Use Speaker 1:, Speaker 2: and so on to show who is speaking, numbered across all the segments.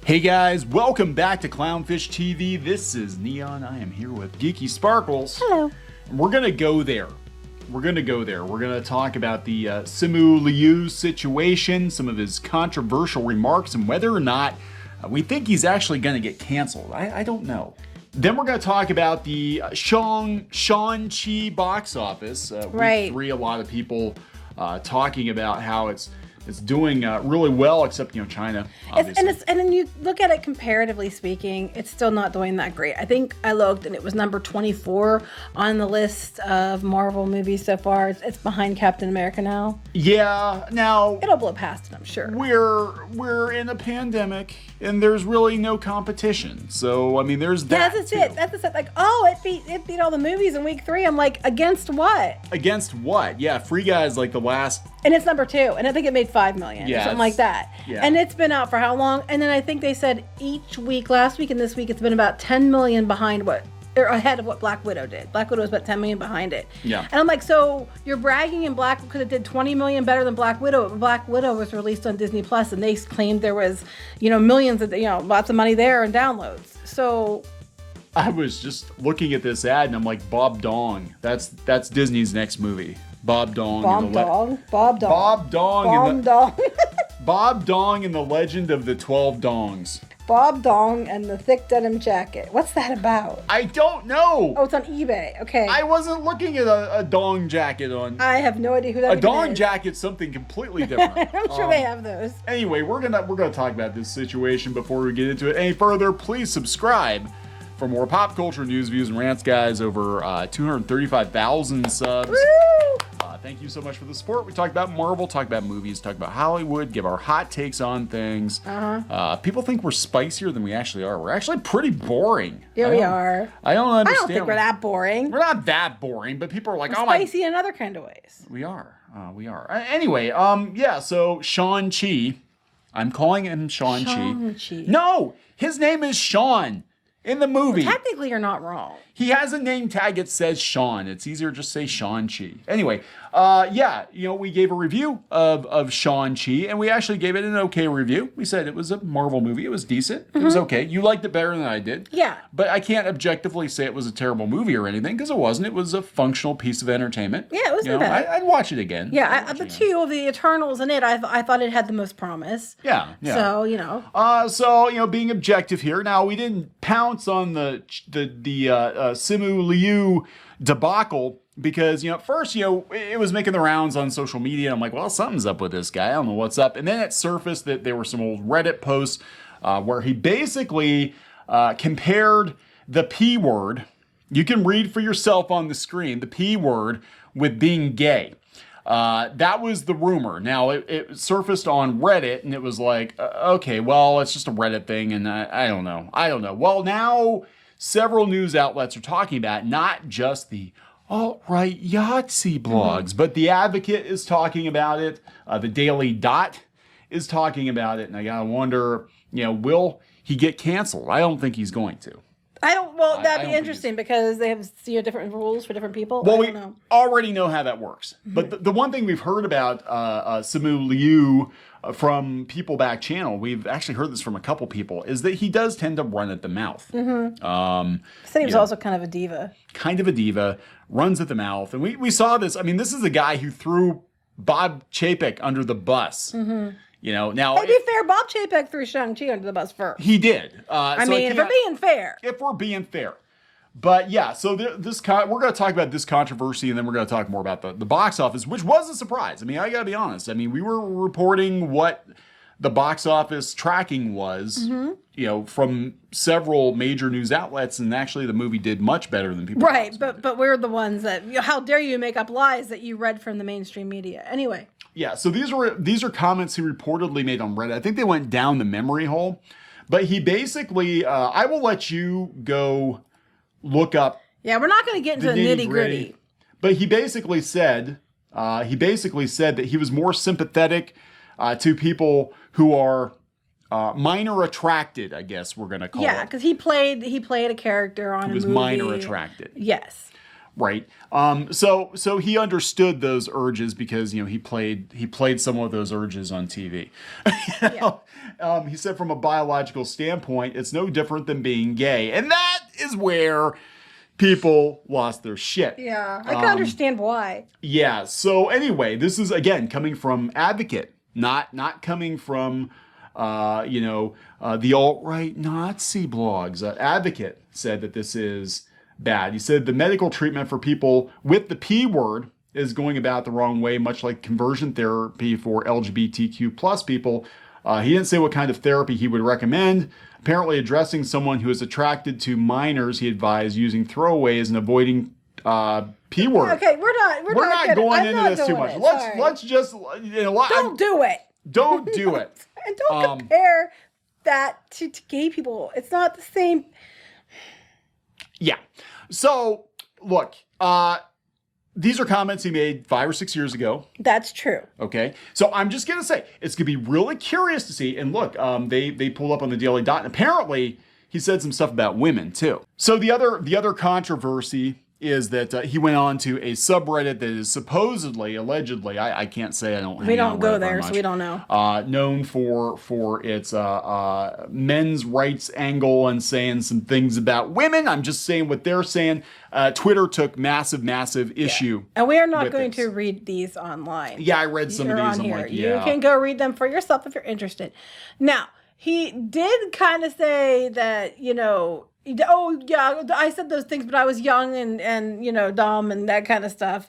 Speaker 1: Hey guys, welcome back to Clownfish TV. This is Neon. I am here with Geeky Sparkles.
Speaker 2: Hello.
Speaker 1: We're gonna go there. We're gonna talk about the Simu Liu situation, some of his controversial remarks, and whether or not we think he's actually gonna get canceled. I don't know. Then we're gonna talk about the Shang-Chi box office.
Speaker 2: Right.
Speaker 1: Week 3, a lot of people talking about how it's doing really well, except China. Obviously.
Speaker 2: And then you look at it comparatively speaking, it's still not doing that great. I think I looked and it was number 24 on the list of Marvel movies so far. It's behind Captain America now.
Speaker 1: Yeah, now
Speaker 2: It'll blow past it, I'm sure.
Speaker 1: we're in a pandemic and there's really no competition. So I mean, there's that.
Speaker 2: That's
Speaker 1: too.
Speaker 2: it. That's it. Like, oh, it beat all the movies in week 3. I'm like, against what?
Speaker 1: Against what? Yeah, Free Guy's like the last.
Speaker 2: And it's number 2, and I think it made 5 million,
Speaker 1: Yeah,
Speaker 2: or something like that.
Speaker 1: yeah.
Speaker 2: And it's been out for how long? And then I think they said each week, last week and this week, it's been about 10 million behind or ahead of what Black Widow did. Black Widow was about 10 million behind it.
Speaker 1: Yeah.
Speaker 2: And I'm like, so you're bragging in Black because it did 20 million better than Black Widow. But Black Widow was released on Disney Plus, and they claimed there was, millions of, lots of money there and downloads. So
Speaker 1: I was just looking at this ad and I'm like, Bob Dong. That's Disney's next movie. Bob Dong.
Speaker 2: Bob Dong. Bob Dong.
Speaker 1: Bob Dong and the Legend of the 12 Dongs.
Speaker 2: Bob Dong and the thick denim jacket. What's that about?
Speaker 1: I don't know.
Speaker 2: Oh, it's on eBay. Okay.
Speaker 1: I wasn't looking at a dong jacket on.
Speaker 2: I have no idea who that
Speaker 1: A
Speaker 2: even
Speaker 1: dong
Speaker 2: is.
Speaker 1: jacket's something completely different.
Speaker 2: I'm sure they have those.
Speaker 1: Anyway, we're gonna talk about this situation before we get into it any further. Please subscribe for more pop culture news, views, and rants, guys. Over 235,000 subs.
Speaker 2: Woo!
Speaker 1: Thank you so much for the support. We talk about Marvel, talk about movies, talk about Hollywood, give our hot takes on things. People think we're spicier than we actually are. We're actually pretty boring.
Speaker 2: Yeah, we are.
Speaker 1: I don't understand.
Speaker 2: I don't think we're that boring.
Speaker 1: We're not that boring, but people are like,
Speaker 2: We're
Speaker 1: oh my.
Speaker 2: spicy in other kind of ways.
Speaker 1: We are. Anyway, yeah, so Shang-Chi. I'm calling him Shang-Chi.
Speaker 2: Shang-Chi.
Speaker 1: No, his name is Sean in the movie.
Speaker 2: Technically, you're not wrong.
Speaker 1: He has a name tag that says Sean. It's easier to just say Shang-Chi. Anyway, yeah, we gave a review of Shang-Chi, and we actually gave it an okay review. We said it was a Marvel movie. It was decent. It was okay. You liked it better than I did.
Speaker 2: Yeah.
Speaker 1: But I can't objectively say it was a terrible movie or anything, because it wasn't. It was a functional piece of entertainment.
Speaker 2: Yeah, it wasn't bad.
Speaker 1: I'd watch it again.
Speaker 2: Yeah, the two of the Eternals in it, I thought it had the most promise.
Speaker 1: Yeah.
Speaker 2: So,
Speaker 1: So, being objective here. Now, we didn't pounce on the Simu Liu debacle because, at first, it was making the rounds on social media. I'm like, well, something's up with this guy. I don't know what's up. And then it surfaced that there were some old Reddit posts where he basically compared the P word. You can read for yourself on the screen, the P word, with being gay. That was the rumor. Now, it surfaced on Reddit, and it was like, okay, well, it's just a Reddit thing, and I don't know. Well, now several news outlets are talking about it, not just the alt-right Yahtzee blogs, but The Advocate is talking about it. The Daily Dot is talking about it, and I gotta wonder, will he get canceled? I don't think he's going to.
Speaker 2: That'd be interesting because they have different rules for different people.
Speaker 1: Well,
Speaker 2: I don't know.
Speaker 1: Already know how that works. But the one thing we've heard about Simu Liu from People Back channel, we've actually heard this from a couple people, is that he does tend to run at the mouth.
Speaker 2: Said he was also kind of a diva.
Speaker 1: Kind of a diva, runs at the mouth. And we saw this. I mean, this is a guy who threw Bob Chapek under the bus. Now,
Speaker 2: To be fair, Bob Chapek threw Shang-Chi under the bus first.
Speaker 1: he did.
Speaker 2: If we're being fair.
Speaker 1: But yeah, so we're going to talk about this controversy, and then we're going to talk more about the box office, which was a surprise. I mean, I got to be honest. I mean, we were reporting what the box office tracking was, from several major news outlets, and actually the movie did much better than people.
Speaker 2: Right, but we're the ones that, how dare you make up lies that you read from the mainstream media. Anyway. Yeah,
Speaker 1: so these are comments he reportedly made on Reddit. I think they went down the memory hole, but he basically, I will let you go look up.
Speaker 2: Yeah, we're not going to get into the nitty gritty.
Speaker 1: But he basically said that he was more sympathetic to people who are minor attracted, I guess we're going to call it.
Speaker 2: Yeah, because he played a character on a movie.
Speaker 1: Who was minor attracted.
Speaker 2: Yes.
Speaker 1: right? So he understood those urges because he played some of those urges on TV. He said from a biological standpoint, it's no different than being gay, and that is where people lost their shit.
Speaker 2: Yeah, I can understand why.
Speaker 1: Yeah. So anyway, this is again coming from Advocate, not coming from the alt-right Nazi blogs. Advocate said that this is bad. He said the medical treatment for people with the P word is going about the wrong way, much like conversion therapy for LGBTQ plus people. He didn't say what kind of therapy he would recommend. Apparently addressing someone who is attracted to minors, he advised using throwaways and avoiding P word.
Speaker 2: Okay, we're not
Speaker 1: going into this too much. Let's just
Speaker 2: don't do it.
Speaker 1: Don't do it.
Speaker 2: And don't compare that to gay people. It's not the same.
Speaker 1: Yeah. So look, these are comments he made 5 or 6 years ago.
Speaker 2: That's true.
Speaker 1: Okay. So I'm just going to say, it's going to be really curious to see. And look, they pulled up on the Daily Dot, and apparently he said some stuff about women too. So the other controversy is that he went on to a subreddit that is supposedly, allegedly, I can't say, I don't.
Speaker 2: We don't go there, so we don't know.
Speaker 1: Known for its men's rights angle and saying some things about women. I'm just saying what they're saying. Twitter took massive issue.
Speaker 2: And we are not going to read these online.
Speaker 1: Yeah, I read some of these. I'm like, yeah.
Speaker 2: You can go read them for yourself if you're interested. Now, he did kind of say that, oh yeah, I said those things, but I was young and dumb and that kind of stuff.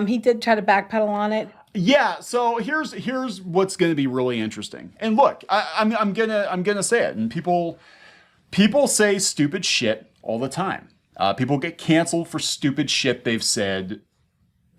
Speaker 2: He did try to backpedal on it.
Speaker 1: Yeah. So here's what's going to be really interesting. And look, I'm gonna say it. And people say stupid shit all the time. People get canceled for stupid shit they've said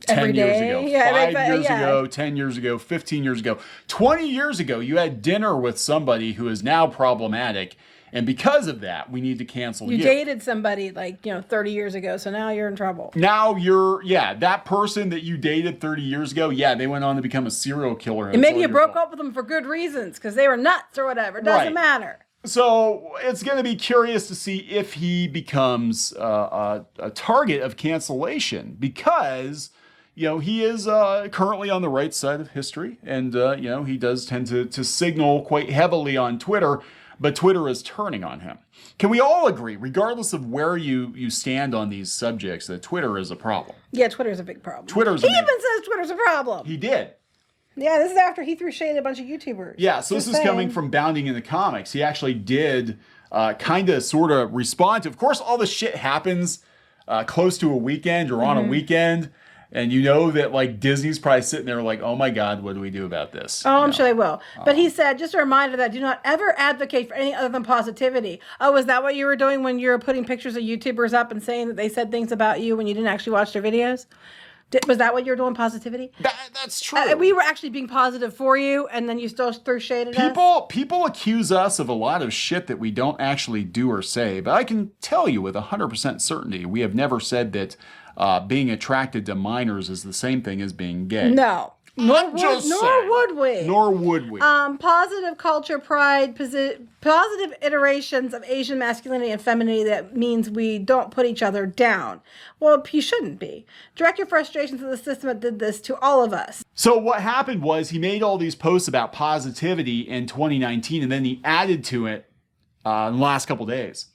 Speaker 1: 10 years ago, 5 years ago, 10 years ago, 15 years ago, 20 years ago. You had dinner with somebody who is now problematic. And because of that, we need to cancel you.
Speaker 2: You dated somebody 30 years ago, so now you're in trouble.
Speaker 1: Now that person that you dated 30 years ago, they went on to become a serial killer.
Speaker 2: And maybe you broke up with them for good reasons, because they were nuts or whatever. It doesn't matter.
Speaker 1: So it's going to be curious to see if he becomes a target of cancellation, because he is currently on the right side of history, and he does tend to signal quite heavily on Twitter. But Twitter is turning on him. Can we all agree, regardless of where you stand on these subjects, that Twitter is a problem? Yeah,
Speaker 2: Twitter's a big problem.
Speaker 1: He even
Speaker 2: says Twitter's a problem.
Speaker 1: He did.
Speaker 2: Yeah, this is after he threw shade at a bunch of YouTubers.
Speaker 1: Yeah, so this is coming from Bounding in the Comics. He actually did sort of respond to, of course, all this shit happens close to a weekend or on a weekend. And that Disney's probably sitting there like, oh my God, what do we do about this?
Speaker 2: Oh, I'm sure they will. But he said, just a reminder that do not ever advocate for anything other than positivity. Oh, is that what you were doing when you were putting pictures of YouTubers up and saying that they said things about you when you didn't actually watch their videos? Was that what you were doing, positivity?
Speaker 1: That's true.
Speaker 2: We were actually being positive for you, and then you still threw shade at us?
Speaker 1: People accuse us of a lot of shit that we don't actually do or say, but I can tell you with 100% certainty, we have never said that being attracted to minors is the same thing as being gay.
Speaker 2: No. Nor would we. Positive culture pride, positive iterations of Asian masculinity and femininity, that means we don't put each other down. Well, you shouldn't be. Direct your frustrations to the system that did this to all of us.
Speaker 1: So what happened was he made all these posts about positivity in 2019, and then he added to it in the last couple days.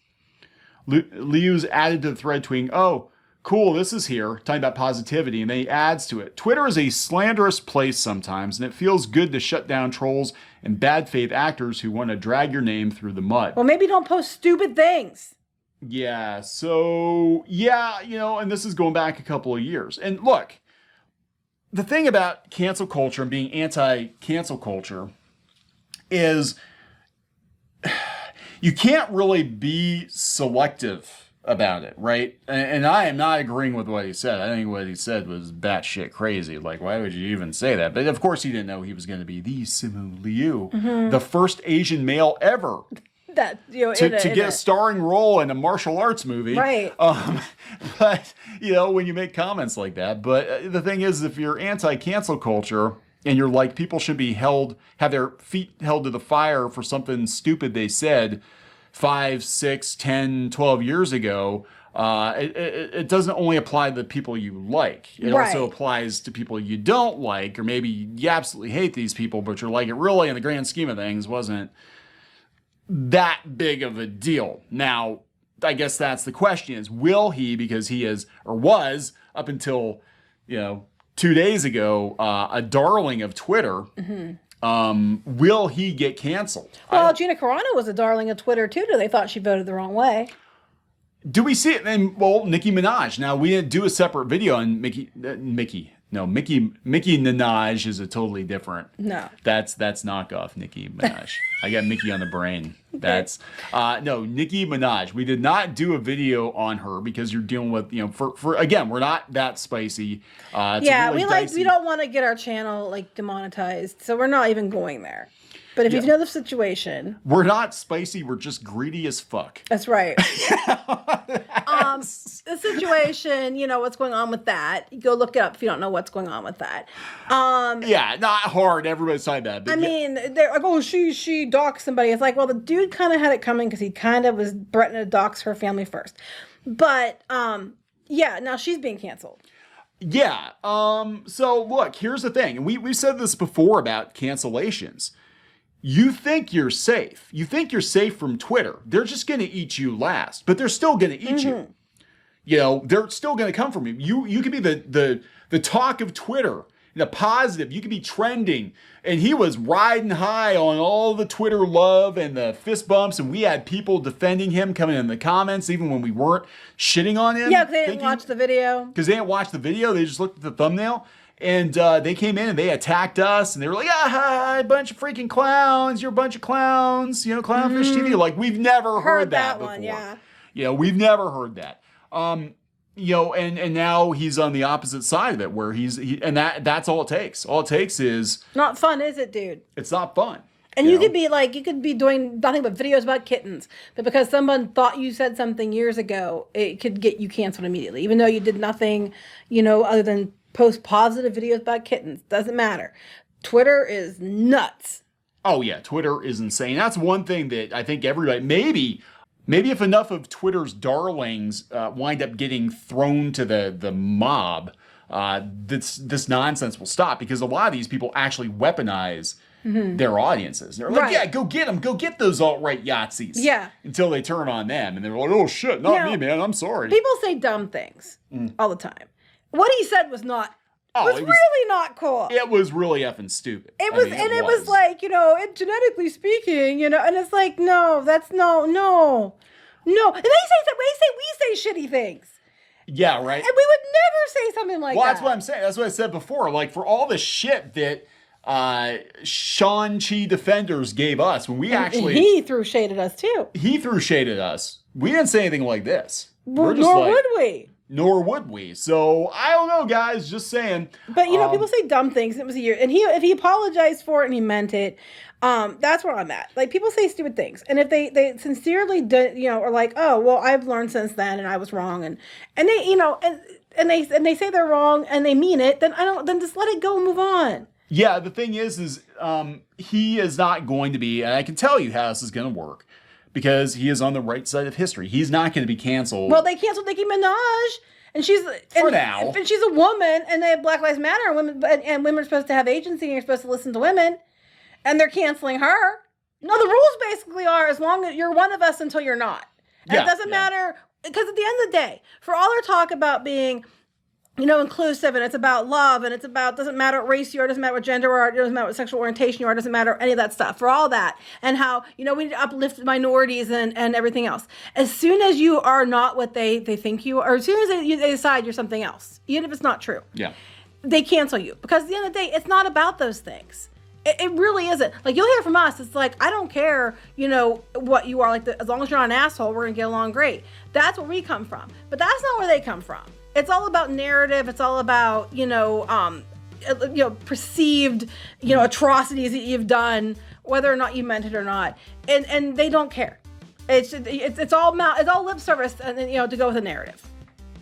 Speaker 1: Liu's added to the thread tweeting, oh, cool, this is here, talking about positivity, and then he adds to it. Twitter is a slanderous place sometimes, and it feels good to shut down trolls and bad faith actors who want to drag your name through the mud.
Speaker 2: Well, maybe don't post stupid things.
Speaker 1: Yeah, and this is going back a couple of years. And look, the thing about cancel culture and being anti-cancel culture is you can't really be selective about it, right? And I am not agreeing with what he said. I think what he said was batshit crazy. Like, why would you even say that? But of course, he didn't know he was going to be the Simu Liu, the first Asian male ever to get a starring role in a martial arts movie.
Speaker 2: Right.
Speaker 1: But, when you make comments like that. But the thing is, if you're anti-cancel culture and you're like, people should be have their feet held to the fire for something stupid they said 5, 6, 10, 12 years ago, it doesn't only apply to the people you like. It also applies to people you don't like, or maybe you absolutely hate these people, but you're like, it really, in the grand scheme of things, wasn't that big of a deal. Now, I guess that's the question is, will he, because he is, or was, up until, 2 days ago, a darling of Twitter, will he get canceled?
Speaker 2: Well, Gina Carano was a darling of Twitter, too, till they thought she voted the wrong way.
Speaker 1: Do we see it? And well, Nicki Minaj. Now we didn't do a separate video on Mickey Minaj is a totally different.
Speaker 2: No.
Speaker 1: That's knockoff Nicki Minaj. I got Mickey on the brain. That's no, Nicki Minaj. We did not do a video on her because you're dealing with, for again, we're not that spicy.
Speaker 2: Yeah, really we don't want to get our channel demonetized, so we're not even going there. But if you know the situation,
Speaker 1: we're not spicy. We're just greedy as fuck.
Speaker 2: That's right. The situation, what's going on with that. You go look it up if you don't know what's going on with that.
Speaker 1: Yeah, not hard. Everybody's saying that.
Speaker 2: I mean, they're like, oh, she doxed somebody. It's like, well, the dude kind of had it coming because he kind of was threatening to dox her family first. But yeah, now she's being canceled.
Speaker 1: Yeah. So look, here's the thing, and we've said this before about cancellations. You think you're safe. You think you're safe from Twitter. They're just going to eat you last, but they're still going to eat you. They're still going to come from you. You could be the talk of Twitter, the positive. You could be trending. And he was riding high on all the Twitter love and the fist bumps, and we had people defending him coming in the comments, even when we weren't shitting on him.
Speaker 2: Yeah, because they didn't watch the video.
Speaker 1: Because they didn't watch the video. They just looked at the thumbnail. And they came in and they attacked us, and they were like, a bunch of freaking clowns. You're a bunch of clowns. Clownfish TV. Like, we've never heard that before.
Speaker 2: One, yeah.
Speaker 1: We've never heard that. And now he's on the opposite side of it, where that's all it takes. All it takes is
Speaker 2: not fun, is it, dude?
Speaker 1: It's not fun.
Speaker 2: And you could be doing nothing but videos about kittens, but because someone thought you said something years ago, it could get you canceled immediately, even though you did nothing, other than post positive videos about kittens. Doesn't matter. Twitter is nuts.
Speaker 1: Oh yeah, Twitter is insane. That's one thing that I think everybody, maybe if enough of Twitter's darlings wind up getting thrown to the mob, this nonsense will stop, because a lot of these people actually weaponize their audiences. They're like, yeah, go get them. Go get those alt-right Yahtzees.
Speaker 2: Yeah.
Speaker 1: Until they turn on them. And they're like, oh shit, not me, man. I'm sorry.
Speaker 2: People say dumb things all the time. What he said was not. Was really not cool.
Speaker 1: It was really effing stupid.
Speaker 2: It was like, genetically speaking, and it's like, no, that's no. And then we say shitty things.
Speaker 1: Yeah, right.
Speaker 2: And we would never say something like that.
Speaker 1: Well, that's what I'm saying. That's what I said before. Like, for all the shit that Shang-Chi defenders gave us, when we actually...
Speaker 2: He threw shade at us, too.
Speaker 1: He threw shade at us. We didn't say anything like this.
Speaker 2: Well, nor would we.
Speaker 1: Nor would we. So, I don't know, guys. Just saying.
Speaker 2: But, people say dumb things. It was a year. And if he apologized for it and he meant it, that's where I'm at. Like, people say stupid things. And if they sincerely, are like, oh, well, I've learned since then and I was wrong. And they, and they say they're wrong and they mean it, then just let it go and move on.
Speaker 1: Yeah, the thing is he is not going to be, and I can tell you how this is going to work, because he is on the right side of history. He's not going to be canceled.
Speaker 2: Well, they canceled Nicki Minaj, and she's
Speaker 1: now.
Speaker 2: And she's a woman, and they have Black Lives Matter, and women are supposed to have agency, and you're supposed to listen to women, and they're canceling her. No, the rules basically are, as long as you're one of us until you're not. And it doesn't matter, because at the end of the day, for all our talk about being, inclusive, and it's about love, and it's about, doesn't matter what race you are, doesn't matter what gender you are, doesn't matter what sexual orientation you are, doesn't matter any of that stuff, for all that, and how, we need to uplift minorities and everything else. As soon as you are not what they think you are, or as soon as they decide you're something else, even if it's not true, they cancel you. Because at the end of the day, it's not about those things. It really isn't. Like, you'll hear from us, it's like, I don't care, what you are, like, as long as you're not an asshole, we're gonna get along great. That's where we come from. But that's not where they come from. It's all about narrative. It's all about, perceived, atrocities that you've done, whether or not you meant it or not. And they don't care. It's all lip service, and to go with a narrative.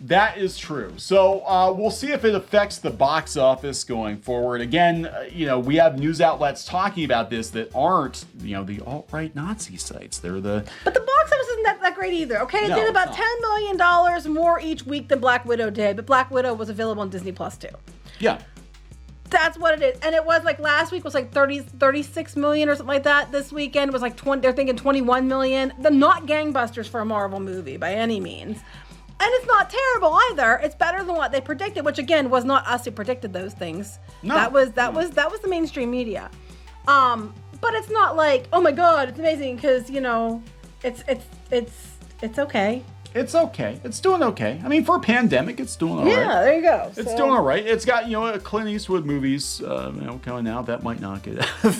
Speaker 1: That is true. So we'll see if it affects the box office going forward. Again, we have news outlets talking about this that aren't, the alt-right Nazi sites. But
Speaker 2: the box office isn't that. that great either. Okay, it
Speaker 1: No,
Speaker 2: did
Speaker 1: it's
Speaker 2: about
Speaker 1: not.
Speaker 2: $10 million more each week than Black Widow did, but Black Widow was available on Disney Plus too.
Speaker 1: Yeah.
Speaker 2: That's what it is. And it was like last week was like 36 million or something like that. This weekend was like 20, they're thinking 21 million. They're not gangbusters for a Marvel movie by any means. And it's not terrible either. It's better than what they predicted, which again was not us who predicted those things.
Speaker 1: No.
Speaker 2: That was the mainstream media. But it's not like, oh my god, it's amazing, because it's okay.
Speaker 1: It's okay. It's doing okay. I mean, for a pandemic, it's doing all right.
Speaker 2: Yeah, there you go.
Speaker 1: It's doing all right. It's got, Clint Eastwood movies, coming out. That might knock it out.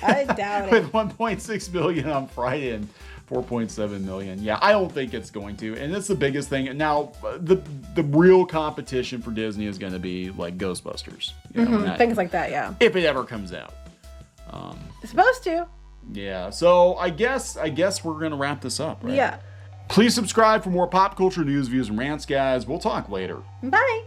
Speaker 2: I doubt it.
Speaker 1: With 1.6 million on Friday and 4.7 million. Yeah, I don't think it's going to. And it's the biggest thing. Now, the real competition for Disney is going to be like Ghostbusters.
Speaker 2: Things like that, yeah.
Speaker 1: If it ever comes out.
Speaker 2: It's supposed to.
Speaker 1: Yeah. So I guess we're going to wrap this up, right?
Speaker 2: Yeah.
Speaker 1: Please subscribe for more pop culture news, views, and rants, guys. We'll talk later.
Speaker 2: Bye.